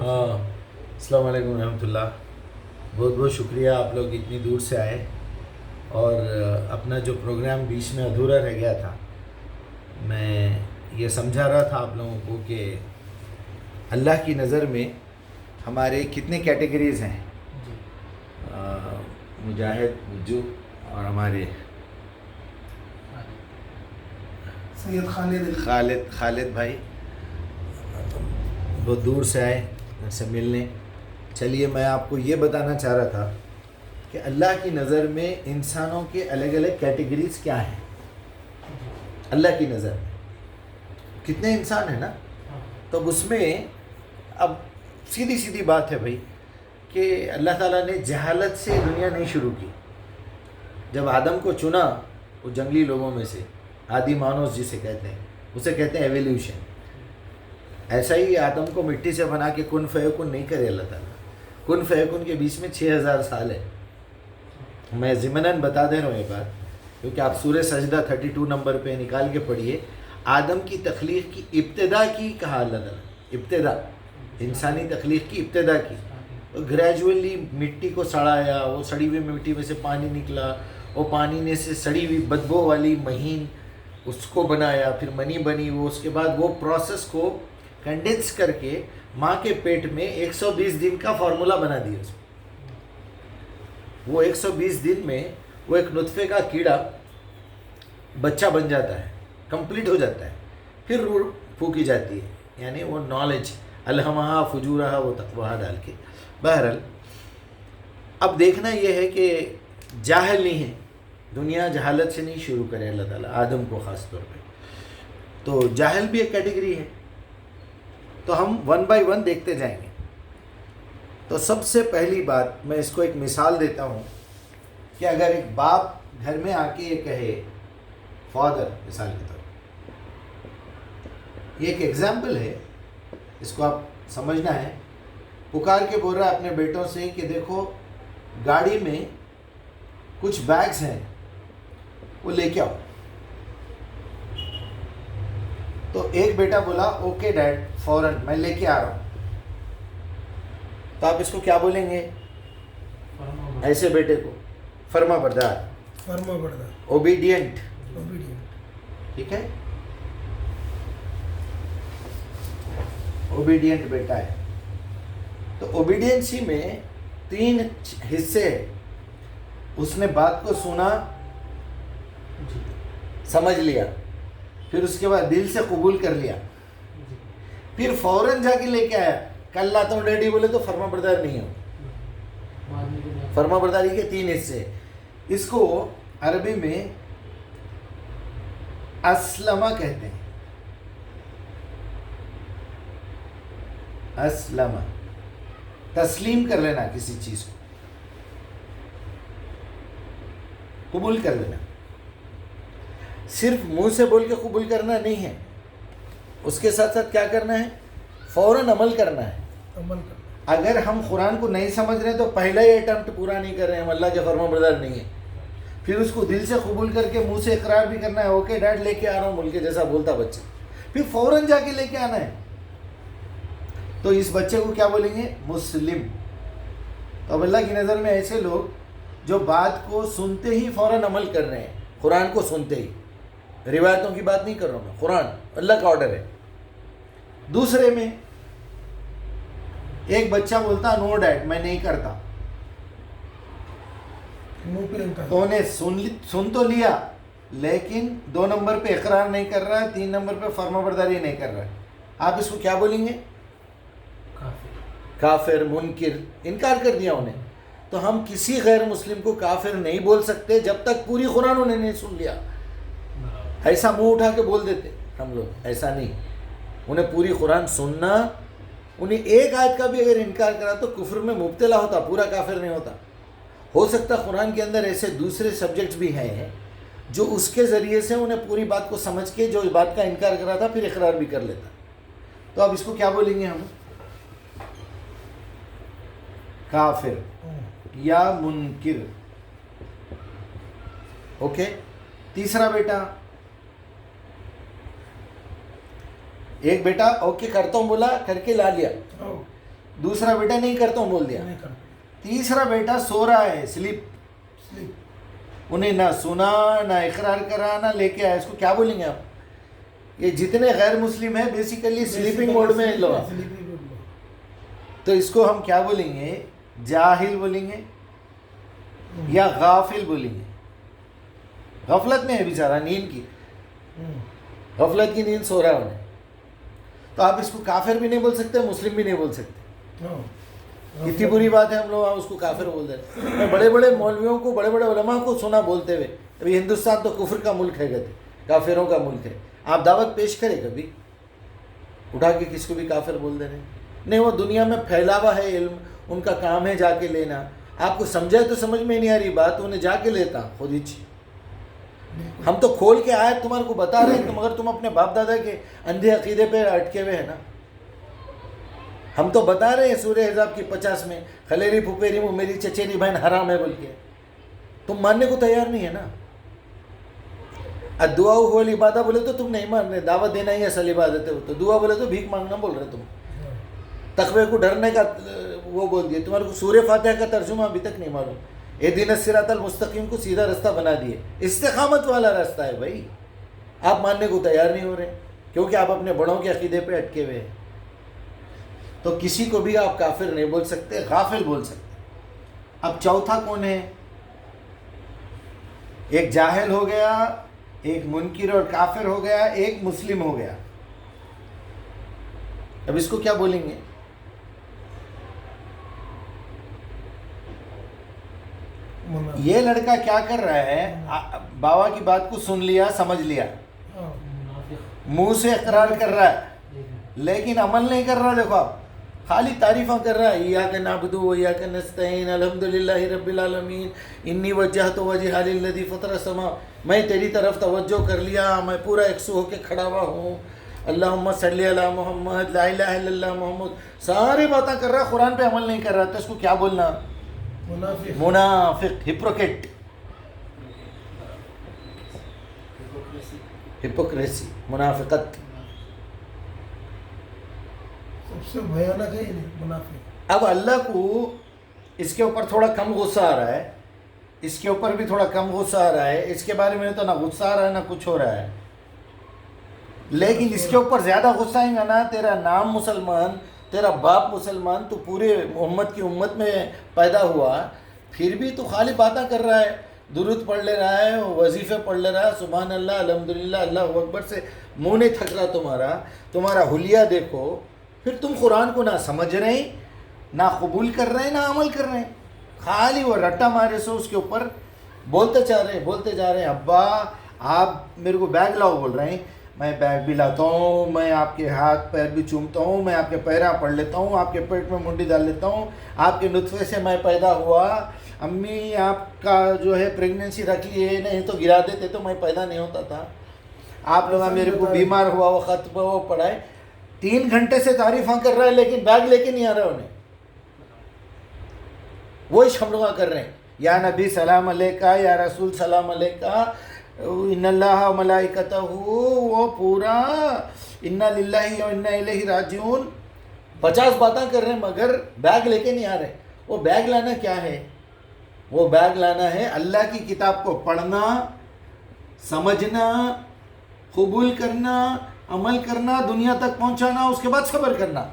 ہاں السلام علیکم ورحمۃ اللہ. بہت بہت شکریہ آپ لوگ اتنی دور سے آئے اور اپنا جو پروگرام بیچ میں ادھورا رہ گیا تھا میں یہ سمجھا رہا تھا آپ لوگوں کو کہ اللہ کی نظر میں ہمارے کتنے کیٹیگریز ہیں. مجاہد وجو اور ہمارے سید خالد بھائی بہت دور سے آئے ان سے ملنے. چلیے میں آپ کو یہ بتانا چاہ رہا تھا کہ اللہ کی نظر میں انسانوں کے الگ الگ کیٹیگریز کیا ہیں. اللہ کی نظر میں کتنے انسان ہیں نا, تو اس میں اب سیدھی سیدھی بات ہے بھائی کہ اللہ تعالیٰ نے جہالت سے دنیا نہیں شروع کی. جب آدم کو چنا وہ جنگلی لوگوں میں سے آدی مانوس جسے کہتے ہیں, اسے کہتے ہیں ایولیوشن. ایسا ہی آدم کو مٹی سے بنا کے کن فیکن نہیں کرے اللہ تعالیٰ. کن فیکن کے بیچ میں 6000 سال ہے. میں ضمناً بتا دے رہا ہوں یہ بات کیونکہ آپ سورہ سجدہ 32 نمبر پہ نکال کے پڑھیے. آدم کی تخلیق کی ابتدا کی کہا اللہ تعالیٰ, ابتدا انسانی تخلیق کی ابتدا کی. گریجولی مٹی کو سڑایا, وہ سڑی ہوئی مٹی میں سے پانی نکلا, وہ پانی نے سے سڑی ہوئی بدبو والی مہین اس کو بنایا, پھر منی بنی. وہ اس کے بعد وہ پروسیس کو کنڈنس کر کے ماں کے پیٹ میں 120 دن کا فارمولا بنا دیا اس کو. وہ 120 دن میں وہ ایک نطفے کا کیڑا بچہ بن جاتا ہے, کمپلیٹ ہو جاتا ہے. پھر روح پھونکی جاتی ہے, یعنی وہ نالج الہمہا فجورہا وہ تقواہا ڈال کے. بہرحال اب دیکھنا یہ ہے کہ جاہل نہیں ہے, دنیا جہالت سے نہیں شروع کرے اللہ تعالیٰ آدم کو خاص طور پہ. تو جاہل بھی ایک کیٹیگری ہے. تو ہم 1 بائی 1 دیکھتے جائیں گے. تو سب سے پہلی بات میں اس کو ایک مثال دیتا ہوں کہ اگر ایک باپ گھر میں آ کے یہ کہے, فادر مثال کے طور پر, یہ ایک ایگزامپل ہے, اس کو آپ سمجھنا ہے. پکار کے بول رہا ہے اپنے بیٹوں سے کہ دیکھو گاڑی میں کچھ بیگز ہیں وہ لے کے آؤ. تو ایک بیٹا بولا اوکے ڈیڈ فوراً میں لے کے آ رہا ہوں. تو آپ اس کو کیا بولیں گے ایسے بیٹے کو؟ فرما بردار, اوبیڈینٹ. ٹھیک ہے, اوبیڈینٹ بیٹا ہے. تو اوبیڈینسی میں 3 حصے ہیں. اس نے بات کو سنا, سمجھ لیا, پھر اس کے بعد دل سے قبول کر لیا, پھر فوراً جا کے لے کے آیا. کل لاتا ہوں ڈیڈی بولے تو فرما بردار نہیں ہو. فرما برداری کے 3 حصے. اس کو عربی میں اسلمہ کہتے ہیں. اسلمہ تسلیم کر لینا, کسی چیز کو قبول کر لینا. صرف منہ سے بول کے قبول کرنا نہیں ہے, اس کے ساتھ ساتھ کیا کرنا ہے, فوراً عمل کرنا ہے. اگر ہم قرآن کو نہیں سمجھ رہے ہیں تو پہلا ہی اٹمپٹ پورا نہیں کر رہے ہیں, ہم اللہ کے فرما بردار نہیں ہیں. پھر اس کو دل سے قبول کر کے منہ سے اقرار بھی کرنا ہے, اوکے ڈیڈ لے کے آ رہا ہوں بول کے جیسا بولتا بچہ, پھر فوراً جا کے لے کے آنا ہے. تو اس بچے کو کیا بولیں گے؟ مسلم. تو اب اللہ کی نظر میں ایسے لوگ جو بات کو سنتے ہی فوراً عمل کر رہے ہیں, قرآن کو سنتے ہی, روایتوں کی بات نہیں کر رہا ہوں میں, قرآن اللہ کا آرڈر ہے. دوسرے میں ایک بچہ بولتا نو ڈیڈ میں نہیں کرتا, تو انہیں سن تو لیا لیکن 2 نمبر پہ اقرار نہیں کر رہا ہے, 3 نمبر پہ فرما برداری نہیں کر رہا ہے. آپ اس کو کیا بولیں گے؟ کافر, منکر, انکار کر دیا انہیں. تو ہم کسی غیر مسلم کو کافر نہیں بول سکتے جب تک پوری قرآن انہیں نہیں سن لیا. ایسا منہ اٹھا کے بول دیتے ہم لوگ, ایسا نہیں. انہیں پوری قرآن سننا, انہیں ایک آیت کا بھی اگر انکار کرا تو کفر میں مبتلا ہوتا, پورا کافر نہیں ہوتا. ہو سکتا قرآن کے اندر ایسے دوسرے سبجیکٹس بھی ہیں جو اس کے ذریعے سے انہیں پوری بات کو سمجھ کے جو اس بات کا انکار کرا تھا پھر اقرار بھی کر لیتا. تو اب اس کو کیا بولیں گے ہم؟ کافر یا منکر. اوکے. تیسرا بیٹا, ایک بیٹا اوکے کرتا ہوں بولا, کر کے لا لیا. دوسرا بیٹا نہیں کرتا ہوں بول دیا. نہیں کرتے. تیسرا بیٹا سو رہا ہے, سلیپ, سلیپ. انہیں نہ سنا نہ اقرار کرا نہ لے کے آیا. اس کو کیا بولیں گے آپ؟ یہ جتنے غیر مسلم ہیں بیسیکلی سلیپنگ موڈ میں لوگ. سلیپنگ موڈ میں. تو اس کو ہم کیا بولیں گے؟ جاہل بولیں گے یا غافل بولیں گے؟ غفلت میں ہے بیچارہ, نیند کی, غفلت کی نیند سو رہا ہے انہیں. تو آپ اس کو کافر بھی نہیں بول سکتے, مسلم بھی نہیں بول سکتے. کتنی بری بات ہے, ہم لوگ اس کو کافر بول دیں. میں بڑے بڑے مولویوں کو, بڑے بڑے علماء کو سنا بولتے ہوئے, ابھی ہندوستان تو کفر کا ملک ہے, کہتے کافروں کا ملک ہے. آپ دعوت پیش کریں کبھی اٹھا کے کس کو بھی کافر بول دے رہے ہیں؟ نہیں, وہ دنیا میں پھیلا ہوا ہے علم, ان کا کام ہے جا کے لینا. آپ کو سمجھائے تو سمجھ میں نہیں آ رہی بات, انہیں جا کے لیتا خود ہی. ہم تو کھول کے آئے تمہارے کو بتا رہے ہیں, مگر تم اپنے باپ دادا کے اندھے عقیدے پہ اٹکے ہوئے ہیں نا. ہم تو بتا رہے ہیں سورہ احزاب کی 50 میں, خلیری پھپیری وہ میری چچیری بہن حرام ہے بول کے. تم ماننے کو تیار نہیں ہے نا. دعا ہو عبادت بولے تو تم نہیں مان رہے, دعوت دینا ہی اصل عبادت ہے. تو دعا بولے تو بھیک مانگنا بول رہے تم. تقوی کو ڈرنے کا وہ بول دیے. تمہارے کو سورہ فاتحہ کا ترجمہ ابھی تک نہیں معلوم. اہدنا الصراط المستقیم کو سیدھا رستہ بنا دیے, استقامت والا راستہ ہے بھائی. آپ ماننے کو تیار نہیں ہو رہے کیونکہ آپ اپنے بڑوں کے عقیدے پہ اٹکے ہوئے ہیں. تو کسی کو بھی آپ کافر نہیں بول سکتے, غافل بول سکتے. اب چوتھا کون ہے؟ ایک جاہل ہو گیا, ایک منکر اور کافر ہو گیا, ایک مسلم ہو گیا. اب اس کو کیا بولیں گے؟ یہ لڑکا کیا کر رہا ہے؟ بابا کی بات کو سن لیا, سمجھ لیا, منہ سے اقرار کر رہا ہے لیکن عمل نہیں کر رہا. دیکھو آپ, خالی تعریفاں کر رہا ہے. ایاک نعبد و ایاک نستعین, الحمدللہ رب العالمین, انی وجہت وجہی للذی فطر السماء, میں تیری طرف توجہ کر لیا, میں پورا 100 ہو کے کھڑا ہوا ہوں. اللہم صلی علی محمد, لا الہ الا اللہ محمد, ساری باتیں کر رہا, قرآن پہ عمل نہیں کر رہا. تو اس کو کیا بولنا؟ منافق, ہپوکریٹ, ہپوکریسی, منافقت. سب سے بھیانک ہے منافق. اب اللہ کو اس کے اوپر تھوڑا کم غصہ آ رہا ہے, اس کے اوپر بھی تھوڑا کم غصہ آ رہا ہے. اس کے بارے میں تو نہ غصہ آ رہا ہے نہ کچھ ہو رہا ہے, لیکن اس کے اوپر زیادہ غصہ آئیں گا نا. تیرا نام مسلمان, تیرا باپ مسلمان, تو پورے محمد کی امت میں پیدا ہوا, پھر بھی تو خالی باتیں کر رہا ہے, درود پڑھ لے رہا ہے, وظیفے پڑھ لے رہا ہے, سبحان اللہ, الحمدللہ, اللہ اکبر سے منہ نہیں تھک رہا تمہارا. تمہارا حلیہ دیکھو. پھر تم قرآن کو نہ سمجھ رہے ہیں, نہ قبول کر رہے ہیں, نہ عمل کر رہے ہیں. خالی وہ رٹا مارے سو اس کے اوپر بولتے جا رہے ہیں. ابا آپ میرے کو بیگ لاؤ بول رہے ہیں, میں بیگ بھی لاتا ہوں, میں آپ کے ہاتھ پیر بھی چومتا ہوں, میں آپ کے پیرا پڑھ لیتا ہوں, آپ کے پیٹ میں منڈی ڈال لیتا ہوں, آپ کے نطفے سے میں پیدا ہوا. امی آپ کا جو ہے پریگننسی رکھ لیے, نہیں تو گرا دیتے تو میں پیدا نہیں ہوتا تھا. آپ لوگ میرے کو بیمار ہوا, وہ خط وہ پڑھائے. 3 گھنٹے سے تعریفاں کر رہا ہے لیکن بیگ لے کے نہیں آ رہا انہیں. وہ ہم لوگ کر رہے ہیں, یا نبی سلام علیکہ, یا رسول سلام علیکہ, ان اللہ و ملائکتہ, وہ پورا انا للہ و انا الیہ راجعون 50 باتیں کر رہے ہیں مگر بیگ لے کے نہیں آ رہے. وہ بیگ لانا کیا ہے؟ وہ بیگ لانا ہے اللہ کی کتاب کو پڑھنا, سمجھنا, قبول کرنا, عمل کرنا, دنیا تک پہنچانا, اس کے بعد صبر کرنا.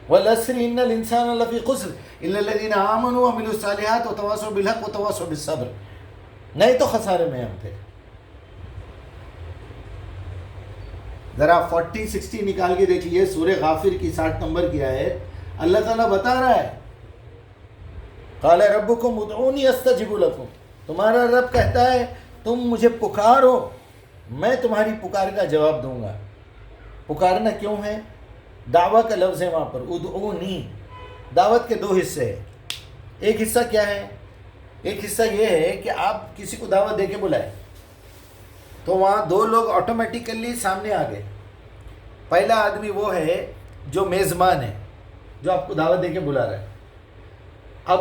والعصر ان الانسان لفی خسر الا الذین آمنوا وعملوا الصالحات وتواصوا بالحق وتواصوا بالصبر. نہیں تو خسارے میں ہم تھے. ذرا 40-60 نکال کے دیکھ لیے, سورہ غافر کی 60 نمبر کی آیت. اللہ تعالیٰ بتا رہا ہے, قال ربکم ادعونی استجب لکم, تمہارا رب کہتا ہے تم مجھے پکارو, میں تمہاری پکار کا جواب دوں گا. پکارنا کیوں ہے؟ دعویٰ کا لفظ ہے وہاں پر, ادعونی. دعوت کے 2 حصے ہیں. ایک حصہ کیا ہے؟ ایک حصہ یہ ہے کہ آپ کسی کو دعوت دے کے بلائیں تو وہاں 2 لوگ آٹومیٹیکلی سامنے آ گئے. پہلا آدمی وہ ہے جو میزبان ہے, جو آپ کو دعوت دے کے بلا رہا ہے. اب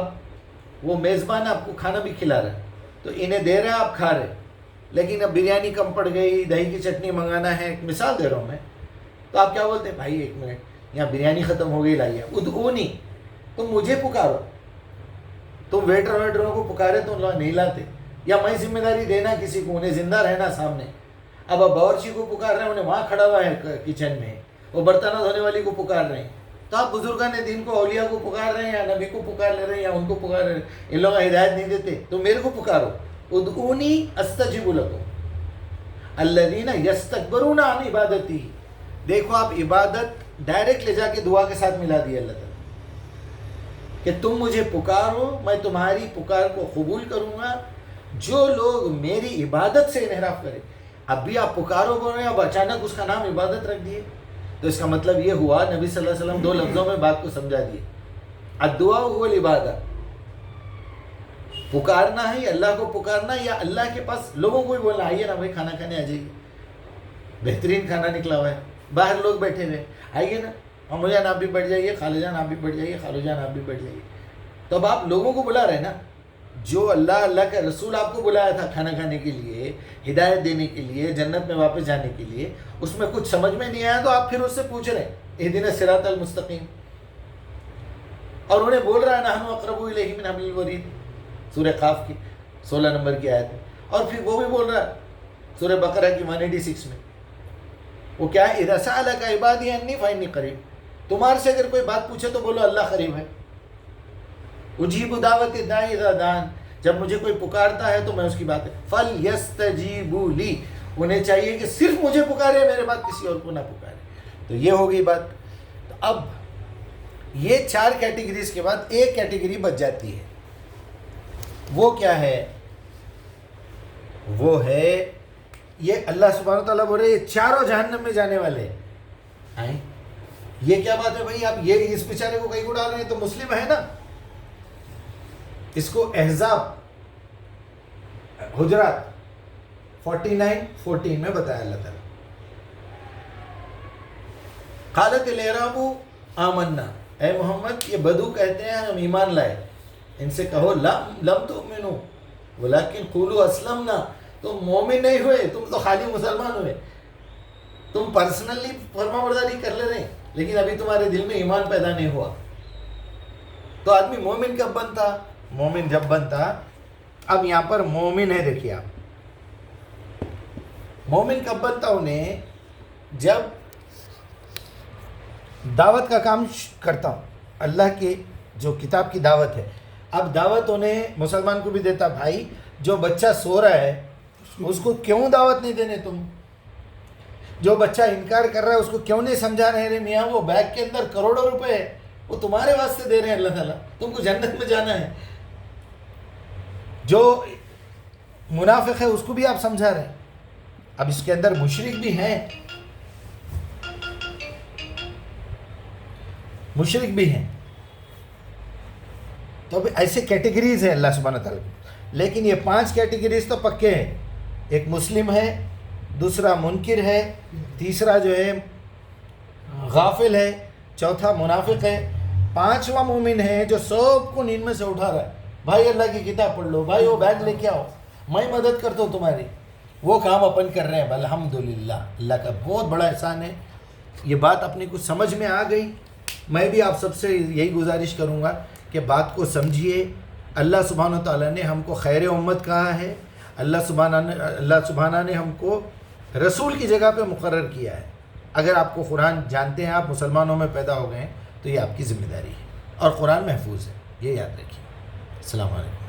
وہ میزبان آپ کو کھانا بھی کھلا رہا ہے, تو انہیں دے رہا ہے, آپ کھا رہے, لیکن اب بریانی کم پڑ گئی, دہی کی چٹنی منگانا ہے, ایک مثال دے رہا ہوں میں. تو آپ کیا بولتے ہیں؟ بھائی 1 منٹ, یہاں بریانی ختم ہو گئی لائیے ادعونی تم مجھے پکارو. تم ویٹروں کو پکارے تو لوگ نہیں لاتے. یا میں ذمہ داری دینا کسی کو, انہیں زندہ رہنا سامنے. اب باورچی کو پکار رہے ہیں, انہیں وہاں کھڑا ہوا ہے کچن میں, وہ برتنوں دھونے والی کو پکار رہے ہیں. تو آپ بزرگان دین کو, اولیاء کو پکار رہے ہیں یا نبی کو پکار لے رہے ہیں یا ان کو پکار رہے ہیں. ان لوگ ہدایت نہیں دیتے تو میرے کو پکارو. ادعونی استجب لکم الذین یستکبرون عن عبادتی. دیکھو آپ عبادت ڈائریکٹ لے جا کے دعا کے ساتھ ملا دی اللہ تعالیٰ کہ تم مجھے پکارو, میں تمہاری پکار کو قبول کروں گا. جو لوگ میری عبادت سے انحراف کرے. اب بھی آپ پکارو بول رہے ہیں, اب اچانک اس کا نام عبادت رکھ دیے, تو اس کا مطلب یہ ہوا نبی صلی اللہ علیہ وسلم 2 لفظوں میں بات کو سمجھا دیے. الدعاء هو العبادہ, پکارنا ہے اللہ کو پکارنا, یا اللہ کے پاس لوگوں کو بھی بولنا آئیے نا بھائی کھانا کھانے آ جائیے, بہترین کھانا نکلا ہوا ہے, باہر لوگ بیٹھے ہوئے, آئیے نا, امو جان آپ بھی بیٹھ جائیے, خالو جان آپ بھی بیٹھ جائیے, خالو جان آپ بھی بیٹھ جائیے. تو اب آپ لوگوں کو بلا رہے ہیں نا, جو اللہ کا رسول آپ کو بلایا تھا کھانا کھانے کے لیے, ہدایت دینے کے لیے, جنت میں واپس جانے کے لیے, اس میں کچھ سمجھ میں نہیں آیا تو آپ پھر اس سے پوچھ رہے ہیں اہدنا الصراط المستقیم, اور انہیں بول رہا ہے نحن اقرب الیہ من حبل الورید, سورہ قاف کی 16 نمبر کی آیت ہے. اور پھر وہ بھی بول رہا ہے سورہ بقرہ کی 186 میں, وہ کیا ہے, اذا سألک عبادی انی فانی قریب. تمہارے سے اگر کوئی بات پوچھے تو بولو اللہ قریب ہے. اجیب دعوت الداعی اذا دعان, جب مجھے کوئی پکارتا ہے تو میں اس کی بات ہے. فلیستجیبوا لی, انہیں چاہیے کہ صرف مجھے پکارے, میرے بعد کسی اور کو نہ پکارے. تو یہ ہو گئی بات. تو اب یہ 4 کیٹیگریز کے بعد ایک کیٹیگری بچ جاتی ہے. وہ کیا ہے؟ وہ ہے یہ اللہ سبحانہ وتعالیٰ بول رہے یہ چاروں جہنم میں جانے والے ہیں. یہ کیا بات ہے بھائی, آپ یہ اس بیچارے کو کہیں کو ڈال رہے ہیں, تو مسلم ہے نا. اس کو احزاب حجرات 49:14 میں بتایا اللہ تعالیٰ. قالت الاعراب آمنا, اے محمد یہ بدو کہتے ہیں ہم ایمان لائے. ان سے کہو لم تؤمنوا ولکن قولوا اسلمنا, تم مومن نہیں ہوئے, تم تو خالی مسلمان ہوئے. تم پرسنلی فرما برداری کر لے رہے ہیں لیکن ابھی تمہارے دل میں ایمان پیدا نہیں ہوا. تو آدمی مومن کب بنتا؟ مومن جب بنتا. اب یہاں پر مومن ہے, دیکھیے آپ, مومن کب بنتا انہیں, جب دعوت کا کام کرتا ہوں, اللہ کی جو کتاب کی دعوت ہے. اب دعوت انہیں مسلمان کو بھی دیتا, بھائی جو بچہ سو رہا ہے اس کو کیوں دعوت نہیں دینے تم؟ جو بچہ انکار کر رہا ہے اس کو کیوں نہیں سمجھا رہے میاں وہ بیگ کے اندر کروڑوں روپے ہے, وہ تمہارے واسطے دے رہے ہیں اللہ تعالیٰ, تم کو جنت میں جانا ہے. جو منافق ہے اس کو بھی آپ سمجھا رہے ہیں. اب اس کے اندر مشرک بھی ہیں, مشرک بھی ہیں. تو اب ایسے کیٹیگریز ہیں اللہ سبحانہ تعالیٰ کی. لیکن یہ 5 کیٹیگریز تو پکے ہیں. ایک مسلم ہے, دوسرا منکر ہے, تیسرا جو ہے غافل ہے, چوتھا منافق ہے, 5واں مومن ہے جو سب کو نیند میں سے اٹھا رہا ہے. بھائی اللہ کی کتاب پڑھ لو, بھائی وہ بیگ لے کے آؤ, میں مدد کرتا ہوں تمہاری. وہ کام اپن کر رہے ہیں. الحمدللہ, اللہ کا بہت بڑا احسان ہے. یہ بات اپنی کچھ سمجھ میں آ گئی. میں بھی آپ سب سے یہی گزارش کروں گا کہ بات کو سمجھیے. اللہ سبحانہ تعالیٰ نے ہم کو خیر امت کہا ہے. اللہ سبحانہ نے ہم کو رسول کی جگہ پہ مقرر کیا ہے. اگر آپ کو قرآن جانتے ہیں, آپ مسلمانوں میں پیدا ہو گئے ہیں, تو یہ آپ کی ذمہ داری ہے, اور قرآن محفوظ ہے, یہ یاد رکھیے. السلام علیکم.